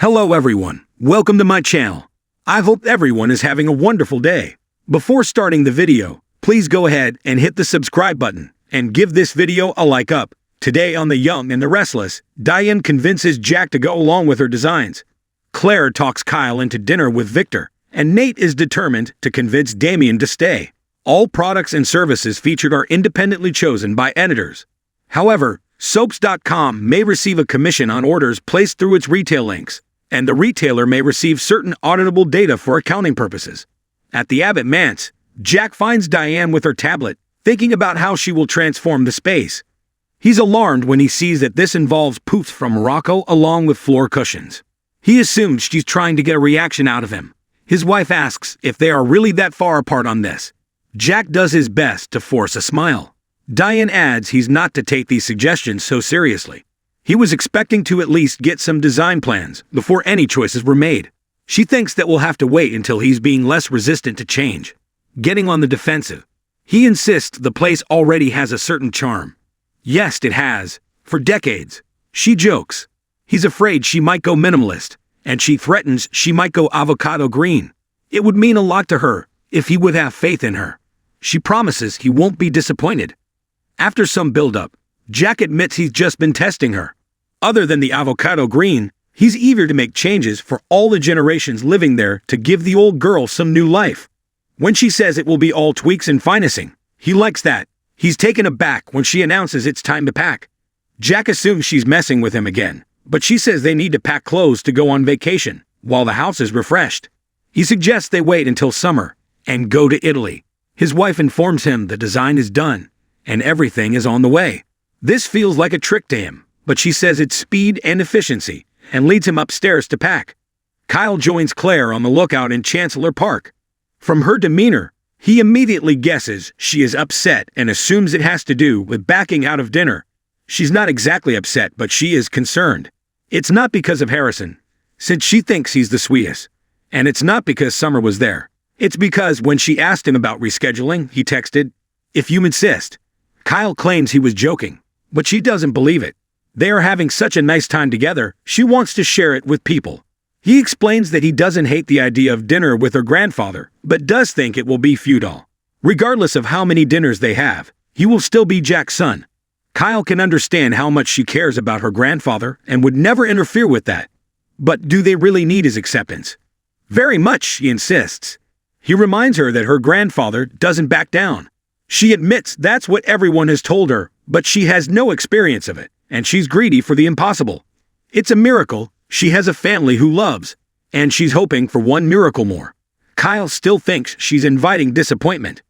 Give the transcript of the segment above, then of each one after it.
Hello everyone, welcome to my channel. I hope everyone is having a wonderful day. Before starting the video, please go ahead and hit the subscribe button and give this video a like up. Today on The Young and the Restless, Diane convinces Jack to go along with her designs. Claire talks Kyle into dinner with Victor, and Nate is determined to convince Damien to stay. All products and services featured are independently chosen by editors. However, Soaps.com may receive a commission on orders placed through its retail links, and the retailer may receive certain auditable data for accounting purposes. At the Abbott Manse, Jack finds Diane with her tablet, thinking about how she will transform the space. He's alarmed when he sees that this involves poofs from Morocco along with floor cushions. He assumes she's trying to get a reaction out of him. His wife asks if they are really that far apart on this. Jack does his best to force a smile. Diane adds he's not to take these suggestions so seriously. He was expecting to at least get some design plans before any choices were made. She thinks that we'll have to wait until he's being less resistant to change. Getting on the defensive, he insists the place already has a certain charm. Yes, it has, for decades. She jokes. He's afraid she might go minimalist, and she threatens she might go avocado green. It would mean a lot to her if he would have faith in her. She promises he won't be disappointed. After some build-up, Jack admits he's just been testing her. Other than the avocado green, he's eager to make changes for all the generations living there to give the old girl some new life. When she says it will be all tweaks and finessing, he likes that. He's taken aback when she announces it's time to pack. Jack assumes she's messing with him again, but she says they need to pack clothes to go on vacation, while the house is refreshed. He suggests they wait until summer and go to Italy. His wife informs him the design is done, and everything is on the way. This feels like a trick to him, but she says it's speed and efficiency, and leads him upstairs to pack. Kyle joins Claire on the lookout in Chancellor Park. From her demeanor, he immediately guesses she is upset and assumes it has to do with backing out of dinner. She's not exactly upset, but she is concerned. It's not because of Harrison, since she thinks he's the sweetest. And it's not because Summer was there. It's because when she asked him about rescheduling, he texted, "If you insist." Kyle claims he was joking, but she doesn't believe it. They are having such a nice time together, she wants to share it with people. He explains that he doesn't hate the idea of dinner with her grandfather, but does think it will be futile. Regardless of how many dinners they have, he will still be Jack's son. Kyle can understand how much she cares about her grandfather and would never interfere with that. But do they really need his acceptance? Very much, she insists. He reminds her that her grandfather doesn't back down. She admits that's what everyone has told her, but she has no experience of it, and she's greedy for the impossible. It's a miracle she has a family who loves, and she's hoping for one miracle more. Kyle still thinks she's inviting disappointment.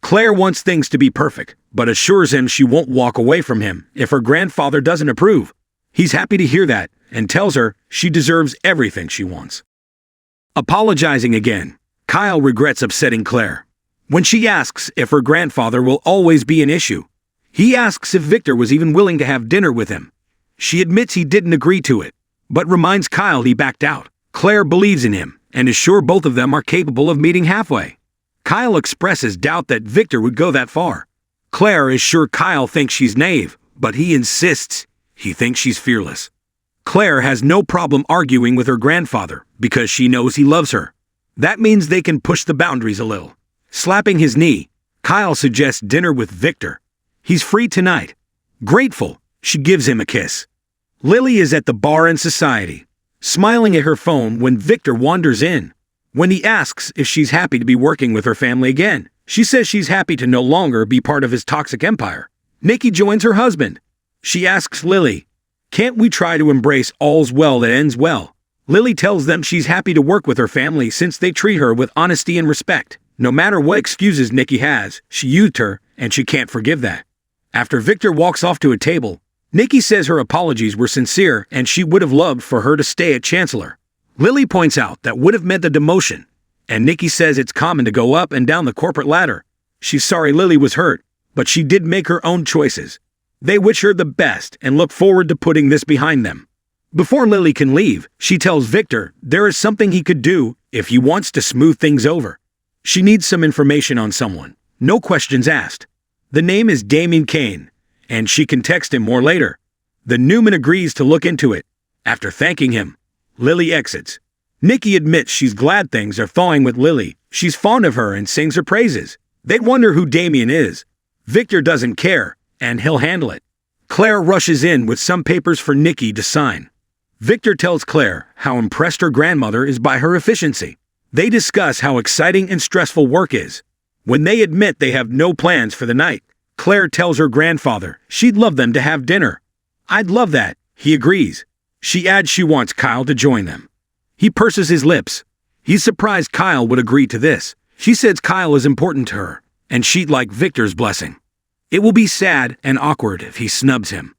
Claire wants things to be perfect, but assures him she won't walk away from him if her grandfather doesn't approve. He's happy to hear that, and tells her she deserves everything she wants. Apologizing again, Kyle regrets upsetting Claire. When she asks if her grandfather will always be an issue, he asks if Victor was even willing to have dinner with him. She admits he didn't agree to it, but reminds Kyle he backed out. Claire believes in him and is sure both of them are capable of meeting halfway. Kyle expresses doubt that Victor would go that far. Claire is sure Kyle thinks she's naive, but he insists he thinks she's fearless. Claire has no problem arguing with her grandfather because she knows he loves her. That means they can push the boundaries a little. Slapping his knee, Kyle suggests dinner with Victor. He's free tonight. Grateful, she gives him a kiss. Lily is at the bar in society, smiling at her phone when Victor wanders in. When he asks if she's happy to be working with her family again, she says she's happy to no longer be part of his toxic empire. Nikki joins her husband. She asks Lily, "Can't we try to embrace all's well that ends well?" Lily tells them she's happy to work with her family since they treat her with honesty and respect. No matter what excuses Nikki has, she used her, and she can't forgive that. After Victor walks off to a table, Nikki says her apologies were sincere and she would have loved for her to stay at Chancellor. Lily points out that would have meant the demotion, and Nikki says it's common to go up and down the corporate ladder. She's sorry Lily was hurt, but she did make her own choices. They wish her the best and look forward to putting this behind them. Before Lily can leave, she tells Victor there is something he could do if he wants to smooth things over. She needs some information on someone, no questions asked. The name is Damien Kane, and she can text him more later. The Newman agrees to look into it. After thanking him, Lily exits. Nikki admits she's glad things are thawing with Lily. She's fond of her and sings her praises. They wonder who Damien is. Victor doesn't care, and he'll handle it. Claire rushes in with some papers for Nikki to sign. Victor tells Claire how impressed her grandmother is by her efficiency. They discuss how exciting and stressful work is. When they admit they have no plans for the night, Claire tells her grandfather she'd love them to have dinner. "I'd love that," he agrees. She adds she wants Kyle to join them. He purses his lips. He's surprised Kyle would agree to this. She says Kyle is important to her, and she'd like Victor's blessing. It will be sad and awkward if he snubs him.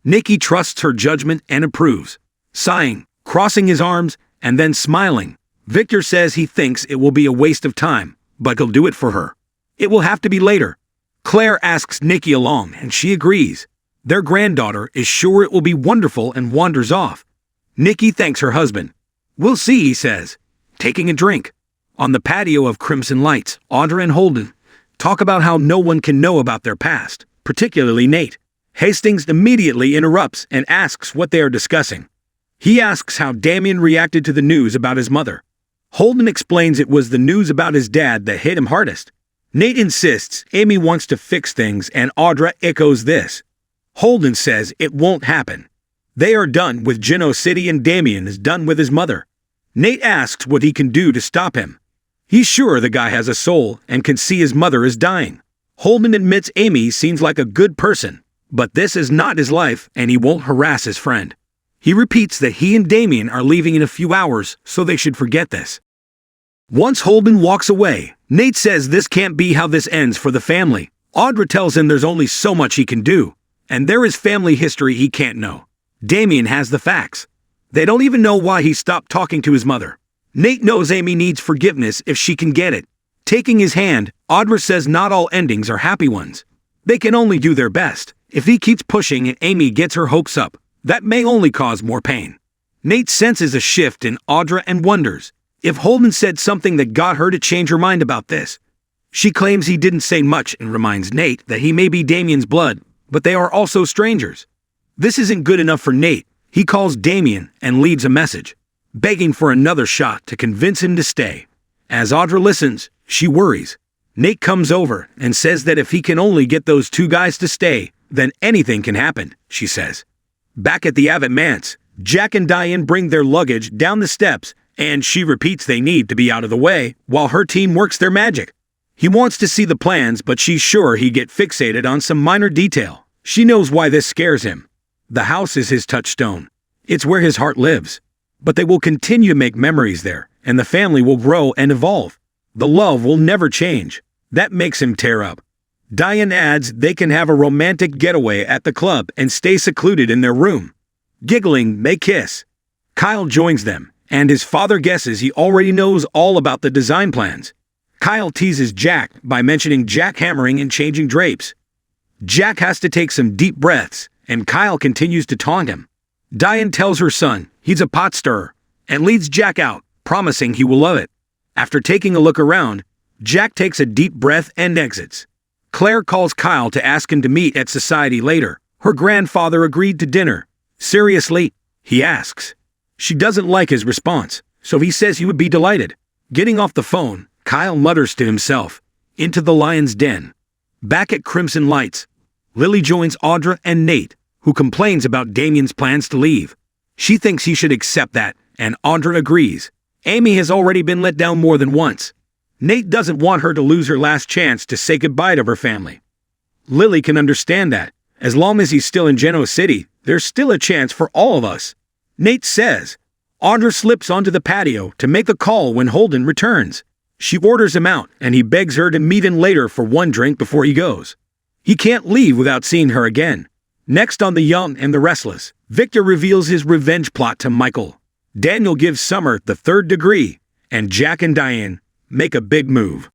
Nikki trusts her judgment and approves. Sighing, crossing his arms, and then smiling, Victor says he thinks it will be a waste of time, but he'll do it for her. It will have to be later. Claire asks Nikki along, and she agrees. Their granddaughter is sure it will be wonderful and wanders off. Nikki thanks her husband. "We'll see," he says, taking a drink. On the patio of Crimson Lights, Audra and Holden talk about how no one can know about their past, particularly Nate. Hastings immediately interrupts and asks what they are discussing. He asks how Damien reacted to the news about his mother. Holden explains it was the news about his dad that hit him hardest. Nate insists Amy wants to fix things, and Audra echoes this. Holden says it won't happen. They are done with Geno City and Damien is done with his mother. Nate asks what he can do to stop him. He's sure the guy has a soul and can see his mother is dying. Holden admits Amy seems like a good person, but this is not his life and he won't harass his friend. He repeats that he and Damien are leaving in a few hours, so they should forget this. Once Holden walks away, Nate says this can't be how this ends for the family. Audra tells him there's only so much he can do, and there is family history he can't know. Damien has the facts. They don't even know why he stopped talking to his mother. Nate knows Amy needs forgiveness if she can get it. Taking his hand, Audra says not all endings are happy ones. They can only do their best. If he keeps pushing and Amy gets her hopes up, that may only cause more pain. Nate senses a shift in Audra and wonders if Holden said something that got her to change her mind about this. She claims he didn't say much and reminds Nate that he may be Damien's blood, but they are also strangers. This isn't good enough for Nate. He calls Damien and leaves a message, begging for another shot to convince him to stay. As Audra listens, she worries. Nate comes over and says that if he can only get those two guys to stay, then anything can happen, she says. Back at the Abbott Manse, Jack and Diane bring their luggage down the steps, and she repeats they need to be out of the way while her team works their magic. He wants to see the plans, but she's sure he'd get fixated on some minor detail. She knows why this scares him. The house is his touchstone. It's where his heart lives. But they will continue to make memories there, and the family will grow and evolve. The love will never change. That makes him tear up. Diane adds they can have a romantic getaway at the club and stay secluded in their room. Giggling, they kiss. Kyle joins them, and his father guesses he already knows all about the design plans. Kyle teases Jack by mentioning jackhammering and changing drapes. Jack has to take some deep breaths, and Kyle continues to taunt him. Diane tells her son he's a pot stirrer and leads Jack out, promising he will love it. After taking a look around, Jack takes a deep breath and exits. Claire calls Kyle to ask him to meet at society later. Her grandfather agreed to dinner. Seriously? He asks. She doesn't like his response, so he says he would be delighted. Getting off the phone, Kyle mutters to himself, into the lion's den. Back at Crimson Lights, Lily joins Audra and Nate, who complains about Damien's plans to leave. She thinks he should accept that, and Audra agrees. Amy has already been let down more than once. Nate doesn't want her to lose her last chance to say goodbye to her family. Lily can understand that. As long as he's still in Geno City, there's still a chance for all of us. Nate says. Audra slips onto the patio to make a call when Holden returns. She orders him out, and he begs her to meet him later for one drink before he goes. He can't leave without seeing her again. Next on The Young and the Restless, Victor reveals his revenge plot to Michael. Daniel gives Summer the third degree, and Jack and Diane make a big move.